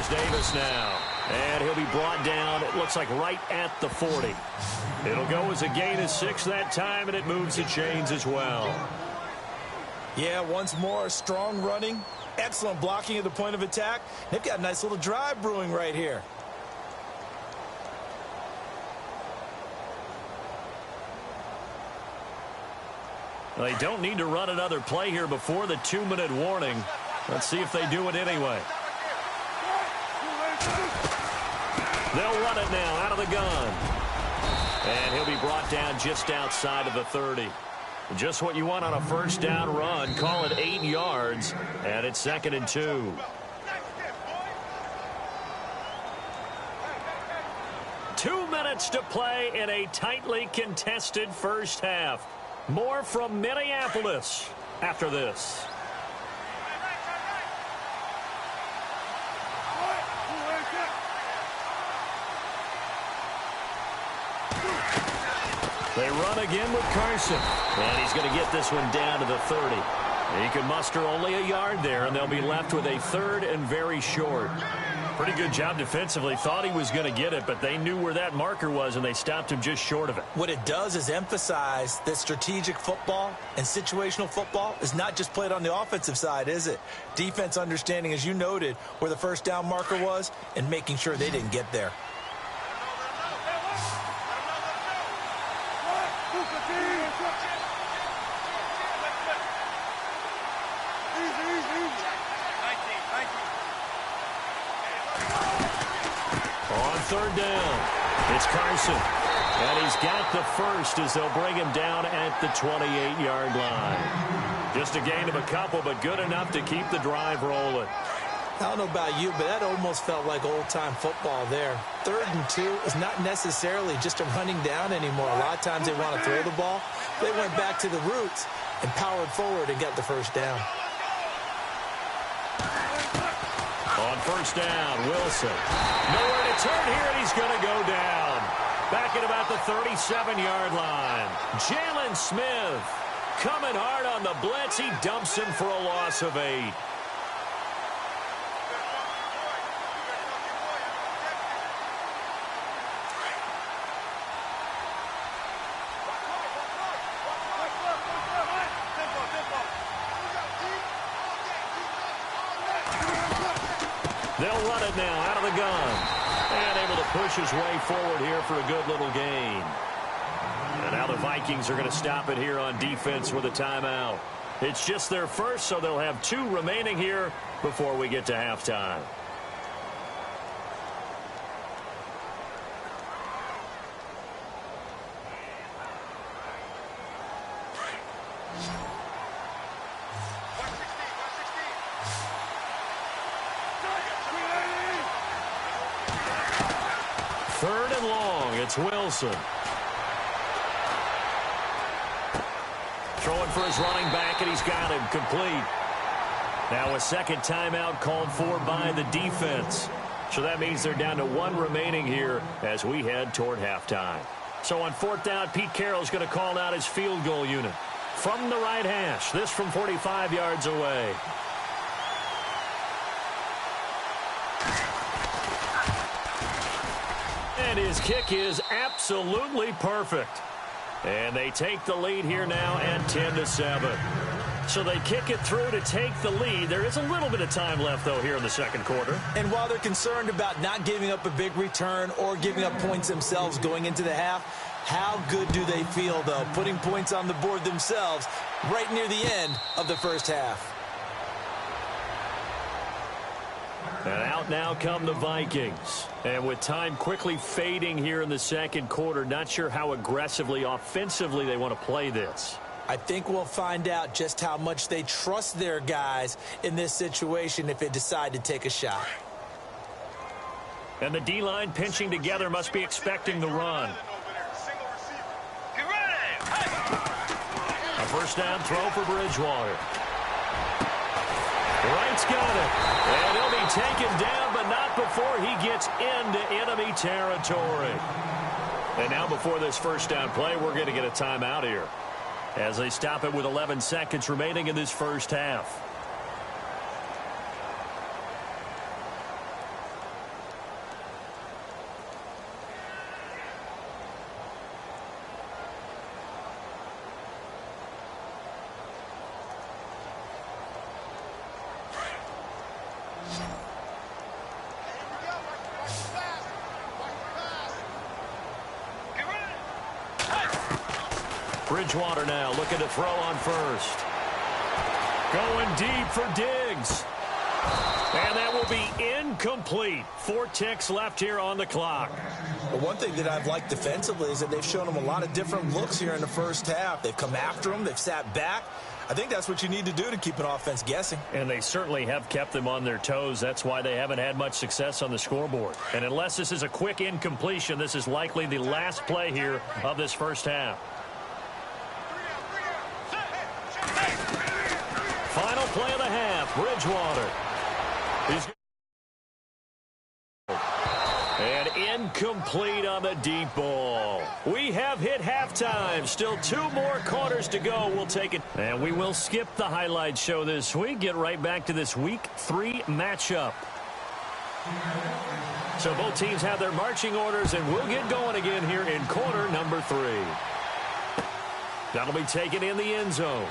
Here's Davis now. And he'll be brought down, it looks like right at the 40. It'll go as a gain of 6 that time, and it moves the chains as well. Yeah, once more, strong running, excellent blocking at the point of attack. They've got a nice little drive brewing right here. They don't need to run another play here before the 2-minute warning. Let's see if they do it anyway. They'll run it now out of the gun. And he'll be brought down just outside of the 30. Just what you want on a first down run. Call it 8 yards. And it's 2nd and 2. Two minutes to play in a tightly contested first half. More from Minneapolis after this. They run again with Carson. And he's going to get this one down to the 30. He can muster only a yard there, and they'll be left with a 3rd and very short. Pretty good job defensively. Thought he was going to get it, but they knew where that marker was, and they stopped him just short of it. What it does is emphasize that strategic football and situational football is not just played on the offensive side, is it? Defense understanding, as you noted, where the first down marker was and making sure they didn't get there. On 3rd down, it's Carson. And he's got the first as they'll bring him down at the 28-yard line. Just a gain of a couple, but good enough to keep the drive rolling. I don't know about you, but that almost felt like old-time football there. 3rd and 2 is not necessarily just a running down anymore. A lot of times they want to throw the ball. They went back to the roots and powered forward and got the first down. On 1st down, Wilson. Nowhere to turn here, and he's going to go down. Back at about the 37-yard line. Jalen Smith coming hard on the blitz. He dumps him for a loss of 8. They'll run it now out of the gun. And able to push his way forward here for a good little gain. And now the Vikings are going to stop it here on defense with a timeout. It's just their first, so they'll have 2 remaining here before we get to halftime. Third and long, it's Wilson. Throwing for his running back, and he's got him complete. Now a second timeout called for by the defense. So that means they're down to 1 remaining here as we head toward halftime. So on 4th down, Pete Carroll's going to call out his field goal unit. From the right hash, this from 45 yards away. And his kick is absolutely perfect. And they take the lead here now at 10-7. So they kick it through to take the lead. There is a little bit of time left, though, here in the 2nd quarter. And while they're concerned about not giving up a big return or giving up points themselves going into the half, how good do they feel, though, putting points on the board themselves right near the end of the first half? And out now come the Vikings. And with time quickly fading here in the 2nd quarter, not sure how aggressively, offensively they want to play this. I think we'll find out just how much they trust their guys in this situation if they decide to take a shot. And the D-line pinching together must be expecting the run. A first down throw for Bridgewater. Wright's got it. And he'll be taken down, but not before he gets into enemy territory. And now before this first down play, we're going to get a timeout here as they stop it with 11 seconds remaining in this first half. Bridgewater now looking to throw on first. Going deep for Diggs. And that will be incomplete. 4 ticks left here on the clock. Well, one thing that I've liked defensively is that they've shown him a lot of different looks here in the first half. They've come after him. They've sat back. I think that's what you need to do to keep an offense guessing. And they certainly have kept them on their toes. That's why they haven't had much success on the scoreboard. And unless this is a quick incompletion, this is likely the last play here of this first half. Final play of the half, Bridgewater. And incomplete on the deep ball. We have hit halftime. Still 2 more quarters to go. We'll take it. And we will skip the highlight show this week. Get right back to this Week 3 matchup. So both teams have their marching orders, and we'll get going again here in quarter number 3. That'll be taken in the end zone.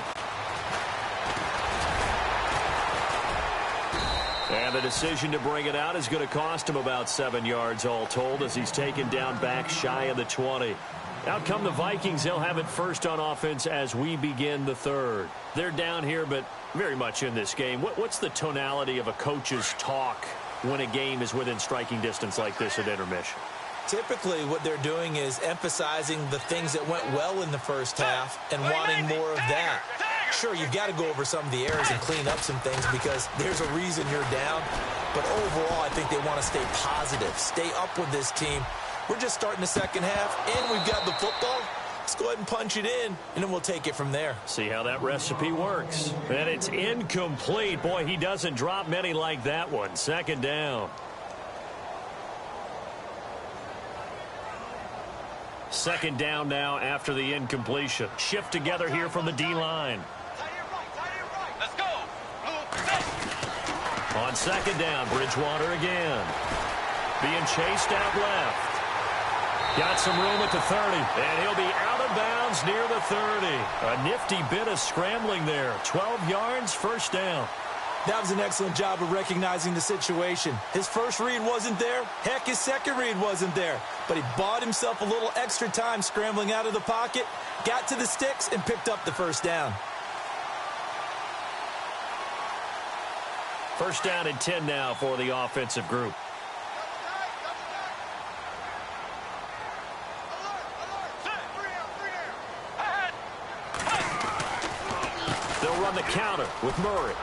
And the decision to bring it out is going to cost him about 7 yards all told as he's taken down back shy of the 20. Out come the Vikings. They'll have it first on offense as we begin the third. They're down here, but very much in this game. What's the tonality of a coach's talk when a game is within striking distance like this at intermission? Typically, what they're doing is emphasizing the things that went well in the first half and wanting more of that. Sure, you've got to go over some of the errors and clean up some things because there's a reason you're down. But overall, I think they want to stay positive, stay up with this team. We're just starting the second half, and we've got the football. Let's go ahead and punch it in, and then we'll take it from there. See how that recipe works. And it's incomplete. Boy, he doesn't drop many like that one. Second down. Second down now after the incompletion. Shift together here from the D-line. Let's go. On second down, Bridgewater again. Being chased out left. Got some room at the 30, and he'll be out of bounds near the 30. A nifty bit of scrambling there. 12 yards, first down. That was an excellent job of recognizing the situation. His first read wasn't there. Heck, his second read wasn't there. But he bought himself a little extra time scrambling out of the pocket, got to the sticks, and picked up the first down. First down and 10 now for the offensive group. They'll run the counter with Murray.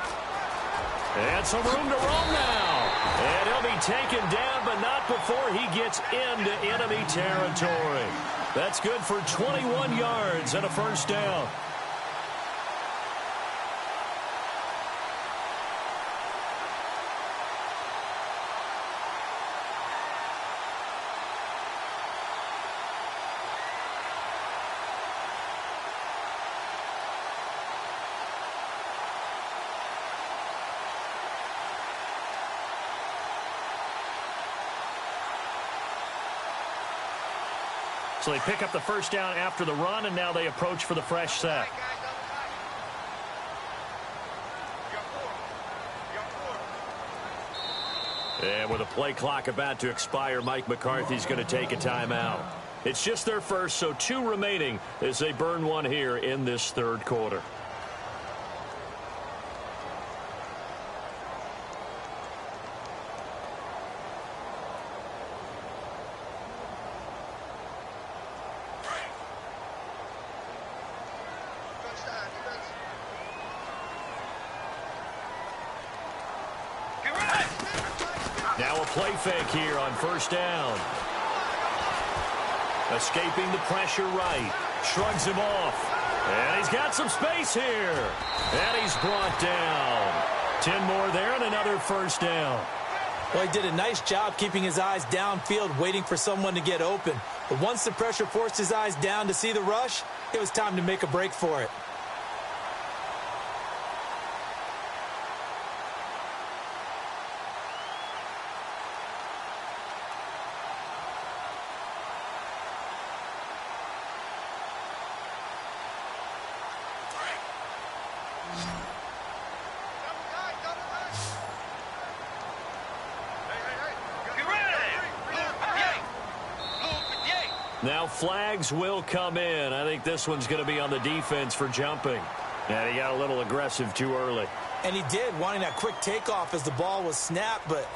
And some room to roam now. And he'll be taken down, but not before he gets into enemy territory. That's good for 21 yards and a first down. So they pick up the first down after the run, and now they approach for the fresh set. And with a play clock about to expire, Mike McCarthy's going to take a timeout. It's just their first, so 2 remaining as they burn one here in this third quarter. Now a play fake here on first down. Escaping the pressure right. Shrugs him off. And he's got some space here. And he's brought down. 10 more there and another first down. Well, he did a nice job keeping his eyes downfield, waiting for someone to get open. But once the pressure forced his eyes down to see the rush, it was time to make a break for it. Now flags will come in. I think this one's going to be on the defense for jumping. And he got a little aggressive too early. And he did, wanting that quick takeoff as the ball was snapped. But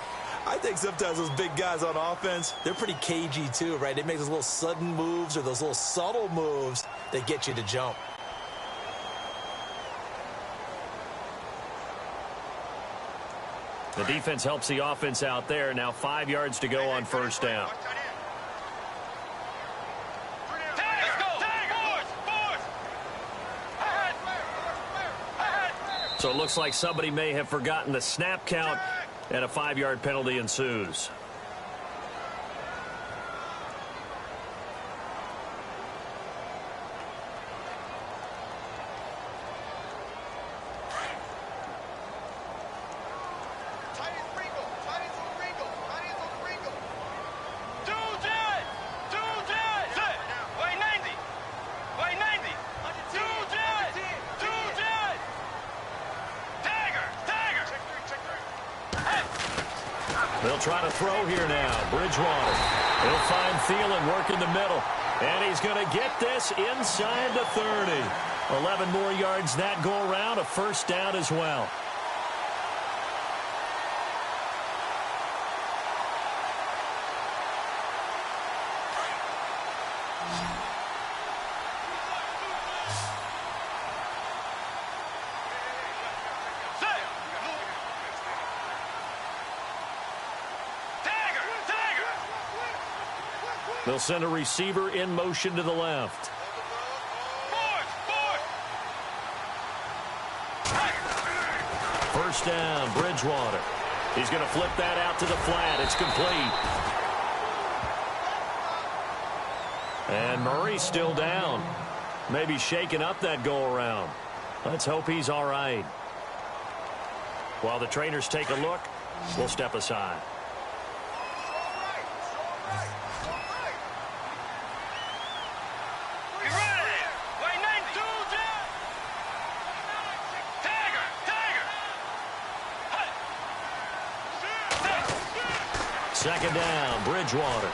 I think sometimes those big guys on offense, they're pretty cagey too, right? They make those little sudden moves or those little subtle moves that get you to jump. The defense helps the offense out there. Now 5 yards to go on first down. So it looks like somebody may have forgotten the snap count, and a 5-yard penalty ensues. They'll try to throw here now. Bridgewater. He'll find Thielen working the middle. And he's going to get this inside the 30. 11 more yards that go around. A first down as well. They'll send a receiver in motion to the left. First down, Bridgewater. He's going to flip that out to the flat. It's complete. And Murray's still down. Maybe shaking up that go-around. Let's hope he's all right. While the trainers take a look, we'll step aside. Second down, Bridgewater.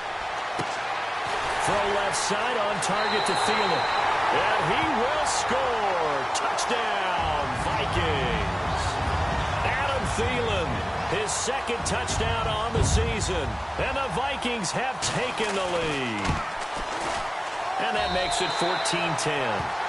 Throw left side on target to Thielen. And he will score. Touchdown, Vikings. Adam Thielen, his second touchdown on the season. And the Vikings have taken the lead. And that makes it 14-10.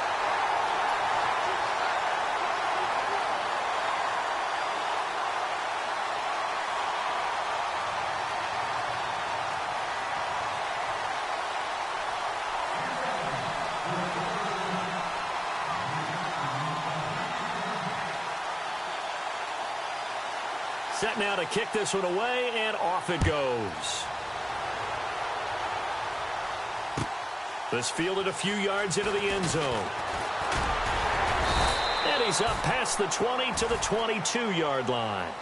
Set now to kick this one away, and off it goes. This fielded a few yards into the end zone. And he's up past the 20 to the 22-yard line.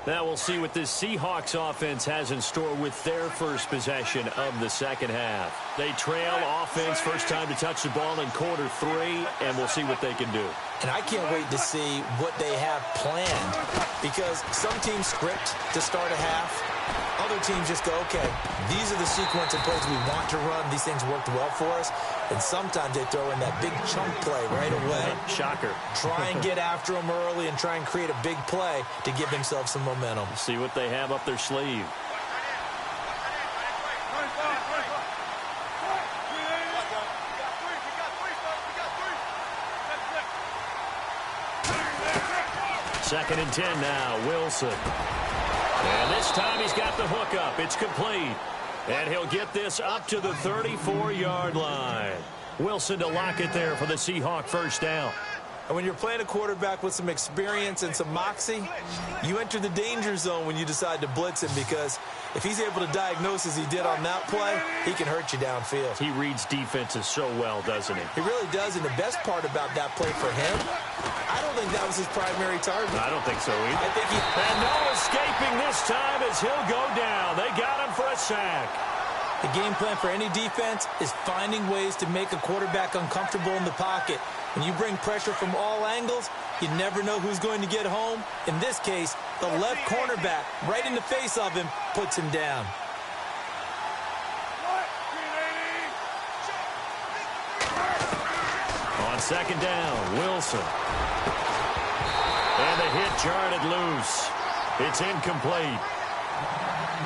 Now we'll see what this Seahawks offense has in store with their first possession of the second half. They trail offense, first time to touch the ball in quarter 3, and we'll see what they can do. And I can't wait to see what they have planned, because some teams script to start a half. Other teams just go, okay, these are the sequence of plays we want to run. These things worked well for us. And sometimes they throw in that big chunk play right away. Shocker. Try and get after them early and try and create a big play to give themselves some momentum. See what they have up their sleeve. Second and 10 now, Wilson. And this time he's got the hook up. It's complete. And he'll get this up to the 34-yard line. Wilson to lock it there for the Seahawk first down. And when you're playing a quarterback with some experience and some moxie, you enter the danger zone when you decide to blitz him, because if he's able to diagnose as he did on that play, he can hurt you downfield. He reads defenses so well, doesn't he? He really does, and the best part about that play for him, I don't think that was his primary target. I don't think so either. I think And no escaping this time as he'll go down. They got him for a sack. The game plan for any defense is finding ways to make a quarterback uncomfortable in the pocket. When you bring pressure from all angles, you never know who's going to get home. In this case, the left cornerback, right in the face of him, puts him down. On second down, Wilson. And the hit jarred it loose. It's incomplete.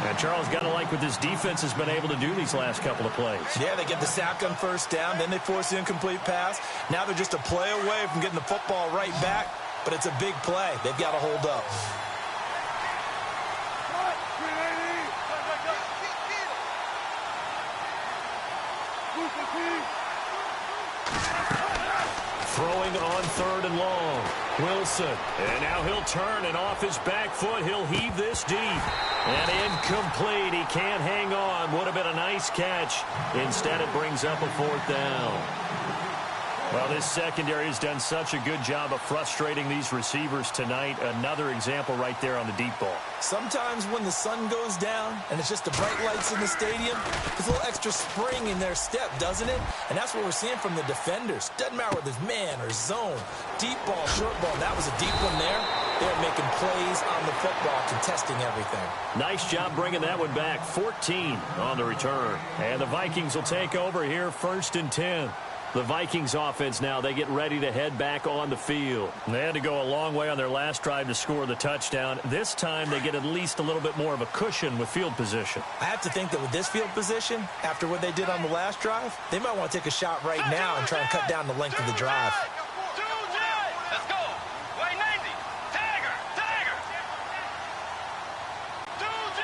And Charles, got to like what this defense has been able to do these last couple of plays. Yeah, they get the sack on first down, then they force the incomplete pass. Now they're just a play away from getting the football right back, but it's a big play. They've got to hold up. Throwing on third and long. Wilson. And now he'll turn, and off his back foot, he'll heave this deep. And incomplete. He can't hang on. Would have been a nice catch. Instead, it brings up a fourth down. Well, this secondary has done such a good job of frustrating these receivers tonight. Another example right there on the deep ball. Sometimes when the sun goes down and it's just the bright lights in the stadium, there's a little extra spring in their step, doesn't it? And that's what we're seeing from the defenders. Doesn't matter whether it's man or zone. Deep ball, short ball. That was a deep one there. They're making plays on the football, contesting everything. Nice job bringing that one back. 14 on the return. And the Vikings will take over here, 1st and 10. The Vikings offense now, they get ready to head back on the field. They had to go a long way on their last drive to score the touchdown. This time they get at least a little bit more of a cushion with field position. I have to think that with this field position, after what they did on the last drive, they might want to take a shot right now and try and cut down the length of the drive. Let's go. Way 90. Tiger. Tiger. Tiger.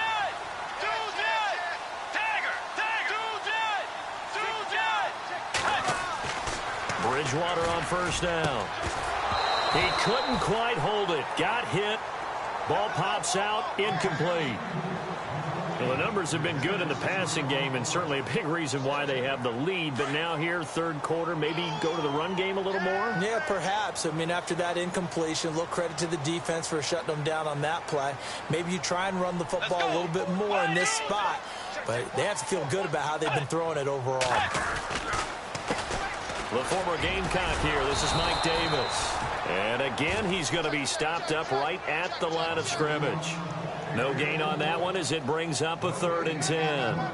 Tiger. Bridgewater on first down. He couldn't quite hold it. Got hit. Ball pops out. Incomplete. Well, the numbers have been good in the passing game, and certainly a big reason why they have the lead. But now here, third quarter, maybe go to the run game a little more? Yeah, perhaps. I mean, after that incompletion, a little credit to the defense for shutting them down on that play. Maybe you try and run the football a little bit more in this spot. But they have to feel good about how they've been throwing it overall. The former Gamecock here. This is Mike Davis. And again, he's going to be stopped up right at the line of scrimmage. No gain on that one as it brings up a 3rd and 10.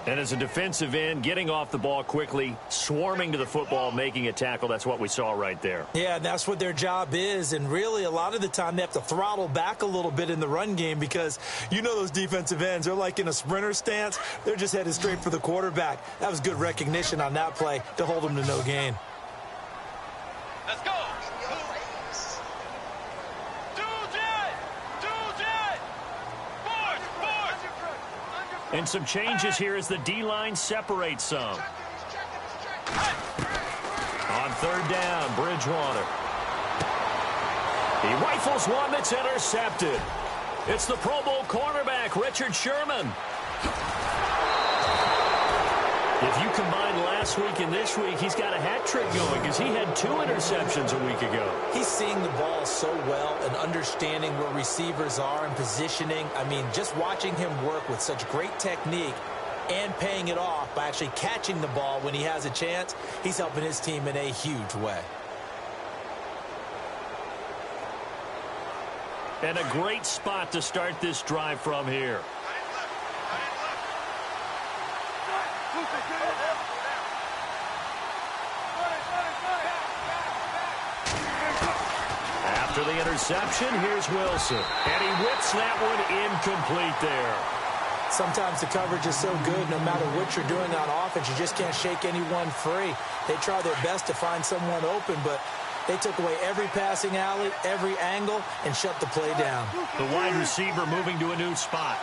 And as a defensive end, getting off the ball quickly, swarming to the football, making a tackle, that's what we saw right there. Yeah, that's what their job is. And really, a lot of the time, they have to throttle back a little bit in the run game because you know those defensive ends, they're like in a sprinter stance. They're just headed straight for the quarterback. That was good recognition on that play to hold them to no gain. Let's go. And some changes here as the D-line separates some. On 3rd down, Bridgewater. He rifles one that's intercepted. It's the Pro Bowl cornerback, Richard Sherman. If you combine last week and this week, he's got a hat trick going because he had 2 interceptions a week ago. He's seeing the ball so well and understanding where receivers are and positioning. I mean, just watching him work with such great technique and paying it off by actually catching the ball when he has a chance, he's helping his team in a huge way. And a great spot to start this drive from here. After the interception, here's Wilson. And he whips that one incomplete there. Sometimes the coverage is so good, no matter what you're doing on offense, you just can't shake anyone free. They try their best to find someone open, but they took away every passing alley, every angle, and shut the play down. The wide receiver moving to a new spot.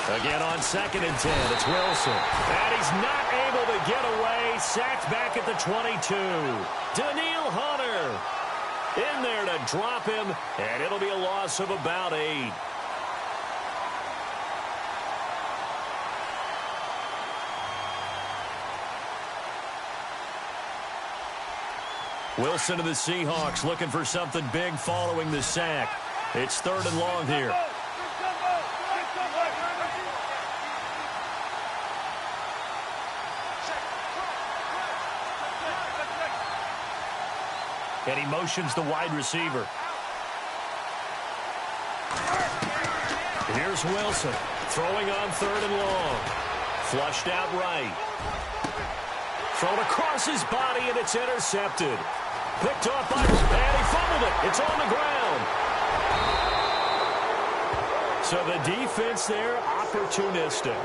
Again on 2nd and 10, it's Wilson. And he's not able to get away. Sacked back at the 22. Daniil Hunter in there to drop him, and it'll be a loss of about 8. Wilson of the Seahawks looking for something big following the sack. It's 3rd and long here. And he motions the wide receiver. Here's Wilson throwing on 3rd and long. Flushed out right. Thrown across his body, and it's intercepted. Picked off by, and he fumbled it. It's on the ground. So the defense there, opportunistic.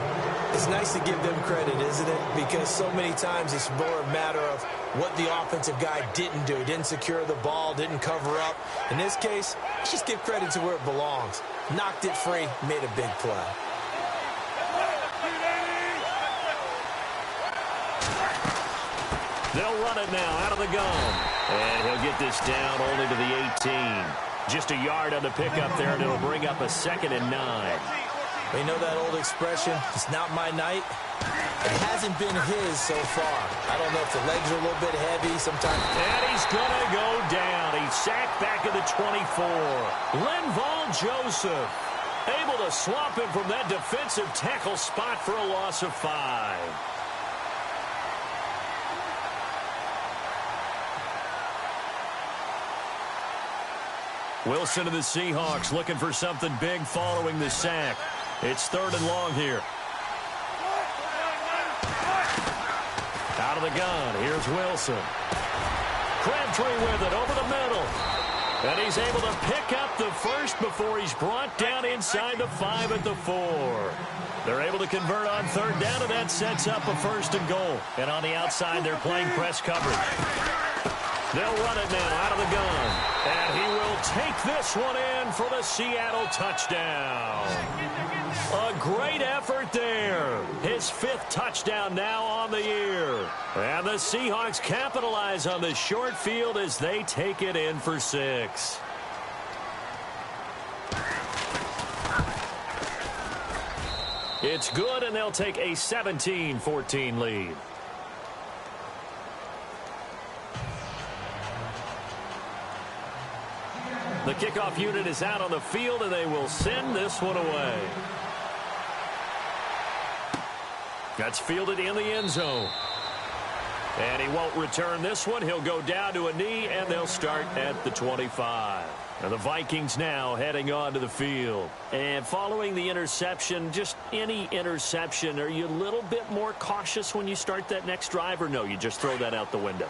It's nice to give them credit, isn't it? Because so many times it's more a matter of what the offensive guy didn't do. He didn't secure the ball, didn't cover up. In this case, let's just give credit to where it belongs. Knocked it free, made a big play. They'll run it now out of the gun. And he'll get this down only to the 18. Just a yard on the pickup there, and it'll bring up a 2nd and 9. You know that old expression, it's not my night? It hasn't been his so far. I don't know if the legs are a little bit heavy sometimes. And he's going to go down. He's sacked back at the 24. Linval Joseph able to swamp him from that defensive tackle spot for a loss of 5. Wilson of the Seahawks looking for something big following the sack. It's 3rd and long here. Out of the gun, here's Wilson. Crabtree with it over the middle. And he's able to pick up the first before he's brought down inside the 5 at the 4. They're able to convert on 3rd down, and that sets up a 1st and goal. And on the outside, they're playing press coverage. They'll run it now out of the gun. And he will take this one in for the Seattle touchdown. A great effort there. His 5th touchdown now on the year. And the Seahawks capitalize on the short field as they take it in for 6. It's good, and they'll take a 17-14 lead. The kickoff unit is out on the field, and they will send this one away. That's fielded in the end zone. And he won't return this one. He'll go down to a knee, and they'll start at the 25. And the Vikings now heading on to the field. And following the interception, just any interception, are you a little bit more cautious when you start that next drive, or no, you just throw that out the window?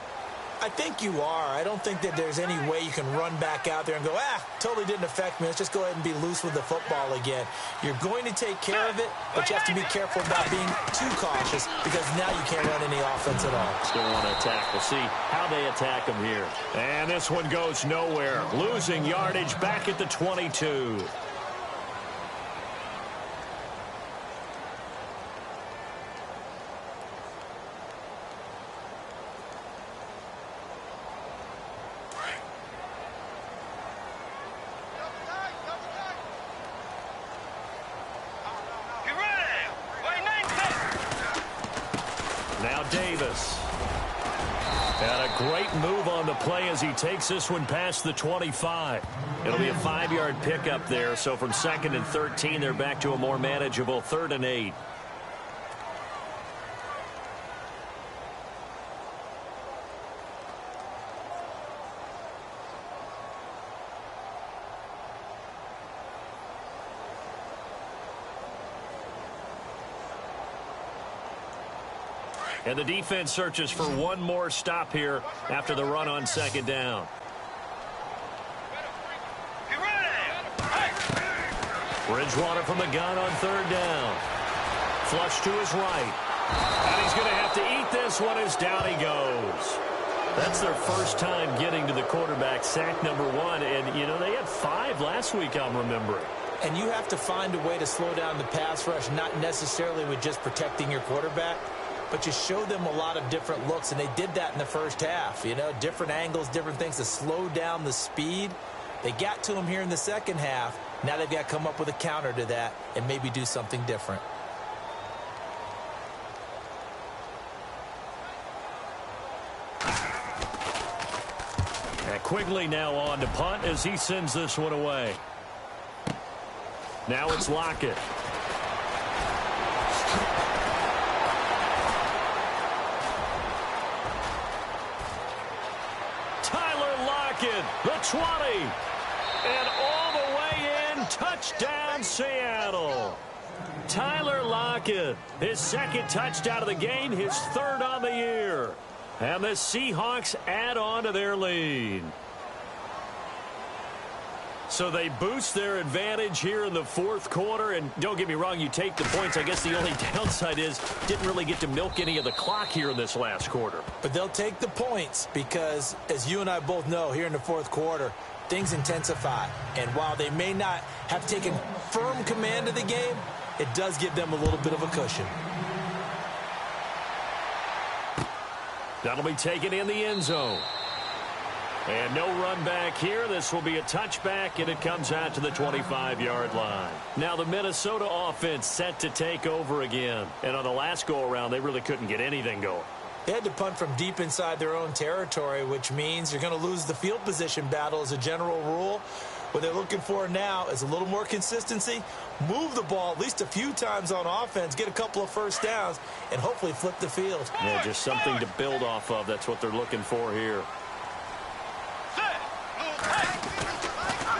I think you are. I don't think that there's any way you can run back out there and go, totally didn't affect me. Let's just go ahead and be loose with the football again. You're going to take care of it, but you have to be careful about being too cautious because now you can't run any offense at all. Still want to attack. We'll see how they attack him here. And this one goes nowhere. Losing yardage back at the 22. Davis. And a great move on the play as he takes this one past the 25. It'll be a 5-yard pickup there. So from 2nd and 13, they're back to a more manageable 3rd and 8. And the defense searches for one more stop here after the run on 2nd down. Bridgewater from the gun on 3rd down. Flush to his right. And he's going to have to eat this one as down he goes. That's their first time getting to the quarterback, sack number 1. And, you know, they had 5 last week, I'm remembering. And you have to find a way to slow down the pass rush, not necessarily with just protecting your quarterback, but you show them a lot of different looks, and they did that in the first half. You know, different angles, different things to slow down the speed. They got to him here in the second half. Now they've got to come up with a counter to that and maybe do something different. And Quigley now on to punt as he sends this one away. Now it's Lockett. Tyler Lockett, the 20. And all the way in, touchdown Seattle. Tyler Lockett, his second touchdown of the game, his third on the year. And the Seahawks add on to their lead. So they boost their advantage here in the fourth quarter. And don't get me wrong, you take the points. I guess the only downside is didn't really get to milk any of the clock here in this last quarter. But they'll take the points because, as you and I both know, here in the fourth quarter, things intensify. And while they may not have taken firm command of the game, it does give them a little bit of a cushion. That'll be taken in the end zone. And no run back here. This will be a touchback, and it comes out to the 25-yard line. Now the Minnesota offense set to take over again. And on the last go-around, they really couldn't get anything going. They had to punt from deep inside their own territory, which means you're going to lose the field position battle as a general rule. What they're looking for now is a little more consistency, move the ball at least a few times on offense, get a couple of first downs, and hopefully flip the field. Yeah, just something to build off of. That's what they're looking for here.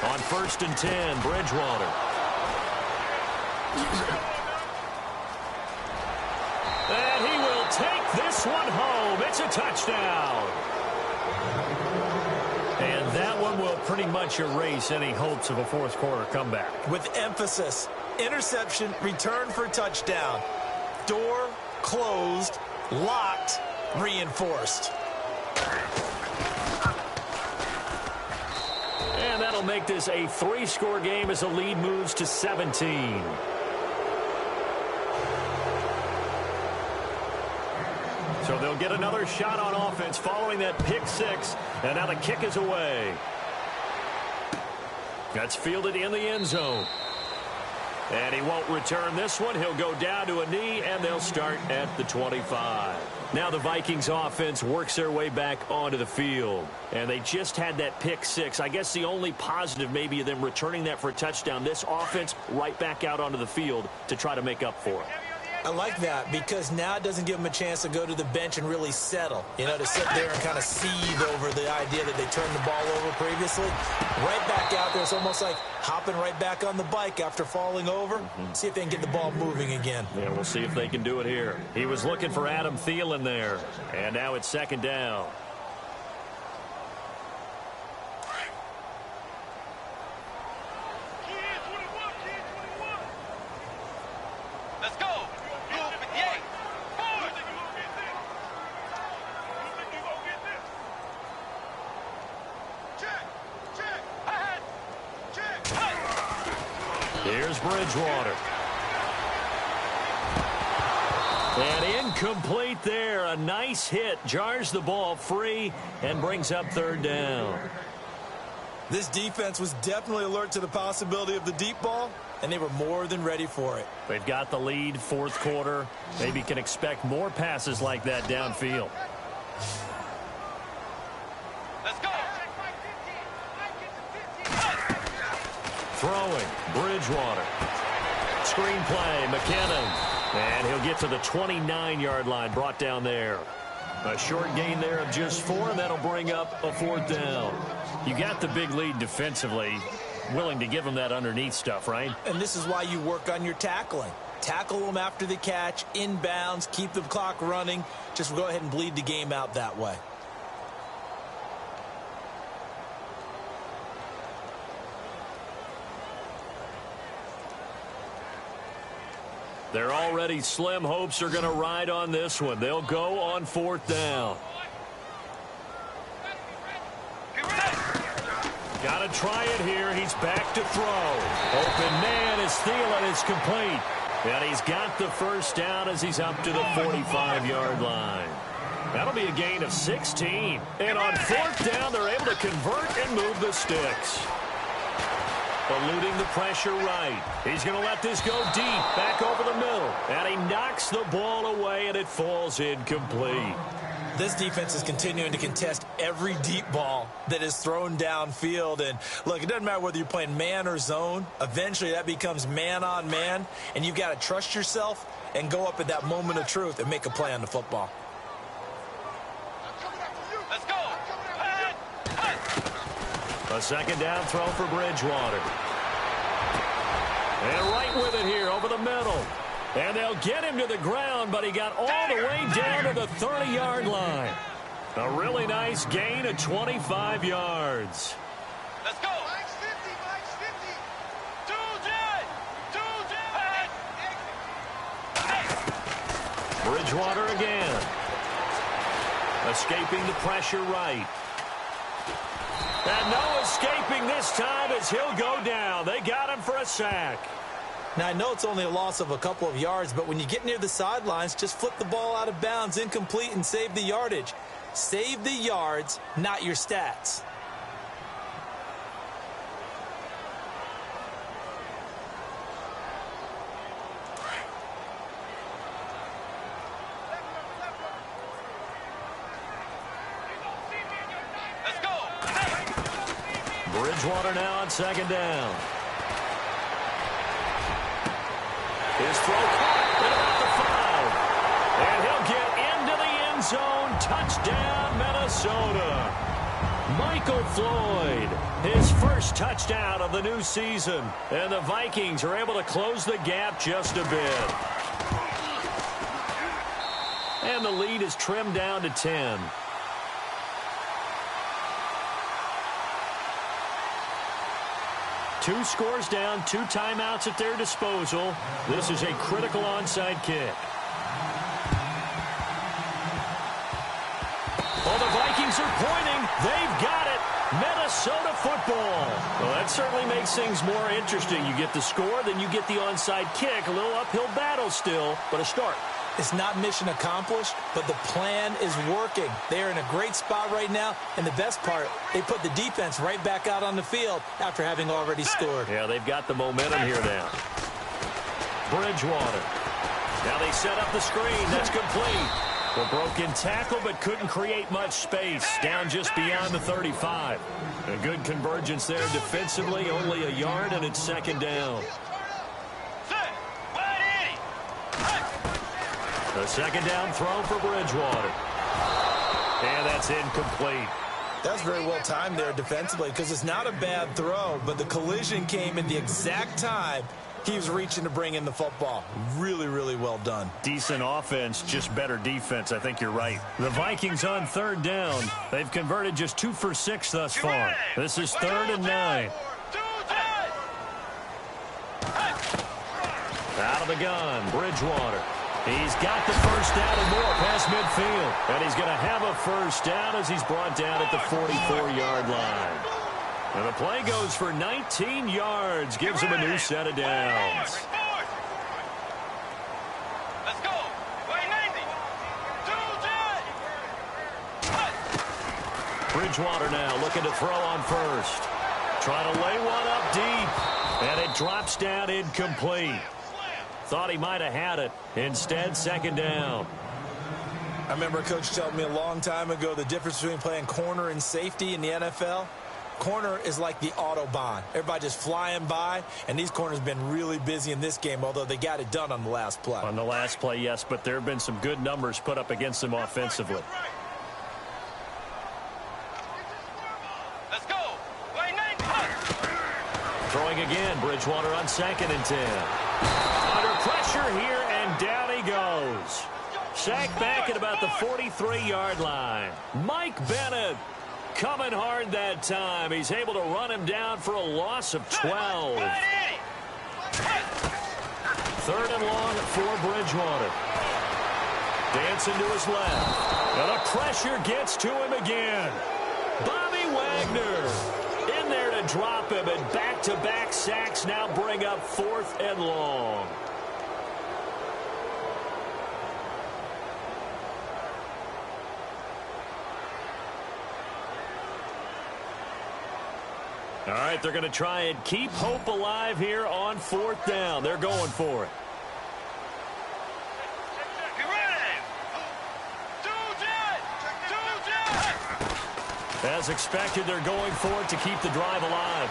On 1st and 10, Bridgewater. And he will take this one home. It's a touchdown. And that one will pretty much erase any hopes of a fourth quarter comeback. With emphasis, interception, return for touchdown. Door closed, locked, reinforced. And that'll make this a 3-score game as the lead moves to 17. So they'll get another shot on offense following that pick six. And now the kick is away. That's fielded in the end zone. And he won't return this one. He'll go down to a knee, and they'll start at the 25. Now the Vikings offense works their way back onto the field. And they just had that pick six. I guess the only positive maybe of them returning that for a touchdown. This offense right back out onto the field to try to make up for it. I like that because now it doesn't give them a chance to go to the bench and really settle. You know, to sit there and kind of seethe over the idea that they turned the ball over previously. Right back out there. It's almost like hopping right back on the bike after falling over. See if they can get the ball moving again. Yeah, we'll see if they can do it here. He was looking for Adam Thielen there. And now it's 2nd down. Let's go. Move 58. Forward. Check. Ahead. Check. Here's Bridgewater. And incomplete there. A nice hit. Jars the ball free and brings up 3rd down. This defense was definitely alert to the possibility of the deep ball, and they were more than ready for it. They've got the lead, 4th quarter. Maybe can expect more passes like that downfield. Let's go. Throwing, Bridgewater. Screenplay, McKinnon. And he'll get to the 29-yard line, brought down there. A short gain there of just 4, and that'll bring up a 4th down. You got the big lead defensively, willing to give them that underneath stuff, right? And this is why you work on your tackling. Tackle them after the catch, inbounds, keep the clock running. Just go ahead and bleed the game out that way. They're already slim hopes are going to ride on this one. They'll go on 4th down. Got to try it here. He's back to throw. Open man is Thielen. It's complete. And he's got the first down as he's up to the 45-yard line. That'll be a gain of 16. And on fourth down, they're able to convert and move the sticks. Eluding the pressure right. He's going to let this go deep, back over the middle. And he knocks the ball away, and it falls incomplete. This defense is continuing to contest every deep ball that is thrown downfield. And, look, it doesn't matter whether you're playing man or zone. Eventually, that becomes man on man. And you've got to trust yourself and go up at that moment of truth and make a play on the football. Let's go. A second down throw for Bridgewater. And right with it here over the middle. And they'll get him to the ground, but he got all the way down to the 30-yard line. A really nice gain of 25 yards. Let's go. Mike's 50. Bridgewater again. Escaping the pressure right. And no escaping this time as he'll go down. They got him for a sack. Now, I know it's only a loss of a couple of yards, but when you get near the sidelines, just flip the ball out of bounds, incomplete, and save the yardage. Save the yards, not your stats. Let's go. Bridgewater now on second down. His throw caught at about the 5. And he'll get into the end zone. Touchdown, Minnesota. Michael Floyd, his first touchdown of the new season. And the Vikings are able to close the gap just a bit. And the lead is trimmed down to 10. Two scores down, 2 timeouts at their disposal. This is a critical onside kick. Oh, the Vikings are pointing. They've got it. Minnesota football. Well, that certainly makes things more interesting. You get the score, then you get the onside kick. A little uphill battle still, but a start. It's not mission accomplished, but the plan is working. They're in a great spot right now, and the best part, they put the defense right back out on the field after having already scored. Yeah, they've got the momentum here now. Bridgewater. Now they set up the screen. That's complete. The broken tackle, but couldn't create much space. Down just beyond the 35. A good convergence there defensively, only a yard, and it's second down. The second down throw for Bridgewater. And that's incomplete. That's very well timed there defensively because it's not a bad throw, but the collision came at the exact time he was reaching to bring in the football. Really, really well done. Decent offense, just better defense. I think you're right. The Vikings on third down. They've converted just 2 for 6 thus far. This is 3rd and 9. Out of the gun, Bridgewater. He's got the first down and more past midfield. And he's going to have a first down as he's brought down at the 44-yard line. And the play goes for 19 yards. Gives him a new set of downs. Let's go. Bridgewater now looking to throw on first. Trying to lay one up deep. And it drops down incomplete. Thought he might have had it. Instead, second down. I remember a coach telling me a long time ago the difference between playing corner and safety in the NFL. Corner is like the Autobahn. Everybody just flying by, and these corners have been really busy in this game, although they got it done on the last play. On the last play, yes, but there have been some good numbers put up against them offensively. Let's go. Throwing again, Bridgewater on 2nd and 10. Under pressure here, and down he goes. Sacked back at about the 43-yard line. Mike Bennett coming hard that time. He's able to run him down for a loss of 12. 3rd and long for Bridgewater. Dancing to his left. And the pressure gets to him again. Bobby Wagner in there to to drop him, and back-to-back sacks now bring up 4th and long. All right, they're going to try and keep hope alive here on 4th down. They're going for it. As expected, they're going for it to keep the drive alive.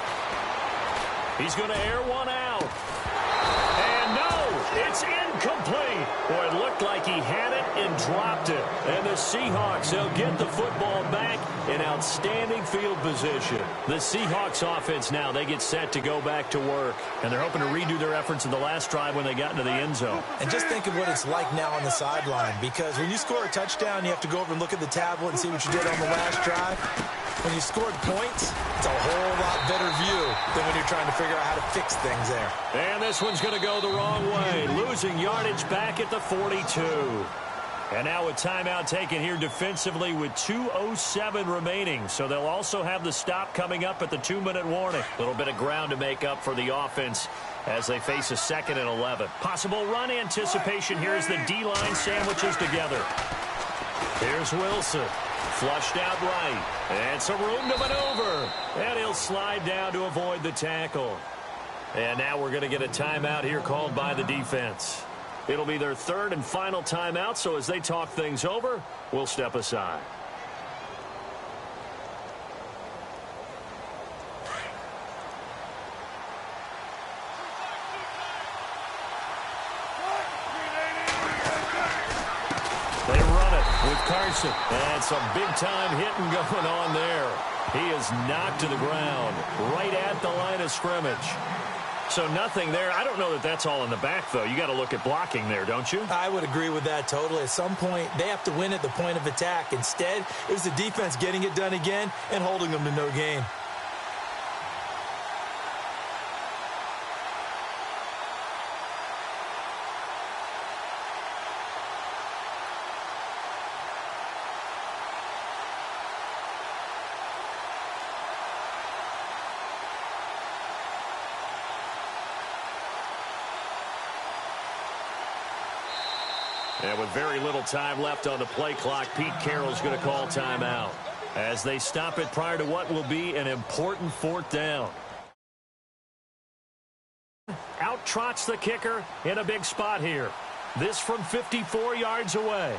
He's going to air one out. And no, it's incomplete. Boy, it looked like he had it and dropped it. And the Seahawks, they'll get the football back in outstanding field position. The Seahawks offense now, they get set to go back to work. And they're hoping to redo their efforts in the last drive when they got into the end zone. And just think of what it's like now on the sideline, because when you score a touchdown, you have to go over and look at the tablet and see what you did on the last drive. When you scored points, it's a whole lot better view than when you're trying to figure out how to fix things there. And this one's going to go the wrong way, losing yardage back at the 42. And now a timeout taken here defensively with 2:07 remaining. So they'll also have the stop coming up at the 2-minute warning. A little bit of ground to make up for the offense as they face a 2nd and 11. Possible run anticipation here as the D-line sandwiches together. Here's Wilson. Flushed out right. And some room to maneuver. And he'll slide down to avoid the tackle. And now we're going to get a timeout here called by the defense. It'll be their 3rd and final timeout, so as they talk things over, we'll step aside. They run it with Carson. And some big-time hitting going on there. He is knocked to the ground right at the line of scrimmage. So nothing there. I don't know that that's all in the back, though. You got to look at blocking there, don't you? I would agree with that totally. At some point, they have to win at the point of attack. Instead, it was the defense getting it done again and holding them to no gain. And with very little time left on the play clock, Pete Carroll's going to call timeout as they stop it prior to what will be an important 4th down. Out trots the kicker in a big spot here. This from 54 yards away.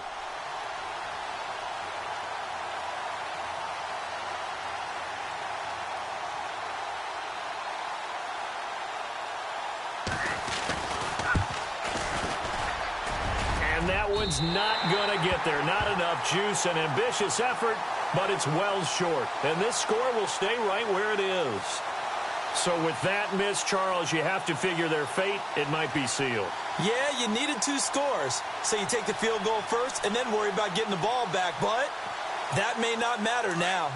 That one's not going to get there. Not enough juice. An ambitious effort, but it's well short. And this score will stay right where it is. So with that miss, Charles, you have to figure their fate. It might be sealed. Yeah, you needed 2 scores. So you take the field goal first and then worry about getting the ball back. But that may not matter now.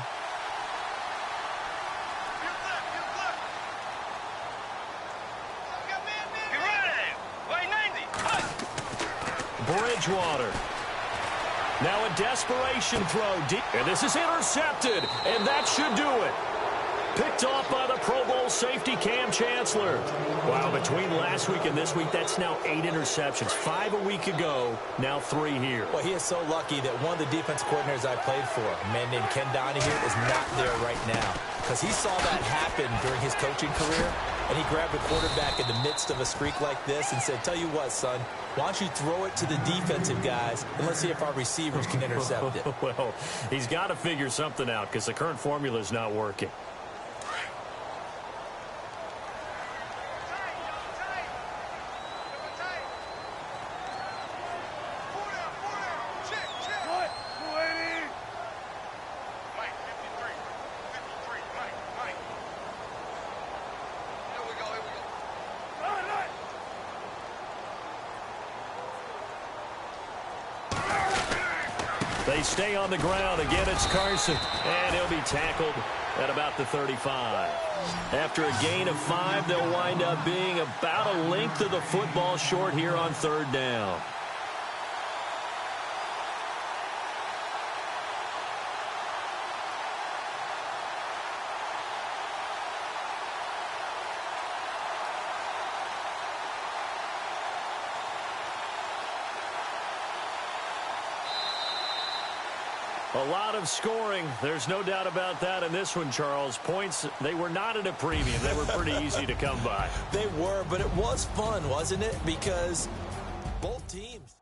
Bridgewater. Now a desperation throw. And this is intercepted. And that should do it. Picked off by the Pro Bowl safety Cam Chancellor. Wow, between last week and this week, that's now 8 interceptions. 5 a week ago, now 3 here. Well, he is so lucky that one of the defense coordinators I played for, a man named Ken Donahue, is not there right now. Because he saw that happen during his coaching career, and he grabbed a quarterback in the midst of a streak like this and said, tell you what, son, why don't you throw it to the defensive guys, and let's see if our receivers can intercept it. Well, he's got to figure something out because the current formula is not working. They stay on the ground. Again, it's Carson. And he'll be tackled at about the 35. After a gain of 5, they'll wind up being about a length of the football short here on 3rd down. A lot of scoring. There's no doubt about that in this one, Charles. Points, they were not at a premium. They were pretty easy to come by. They were, but it was fun, wasn't it? Because both teams...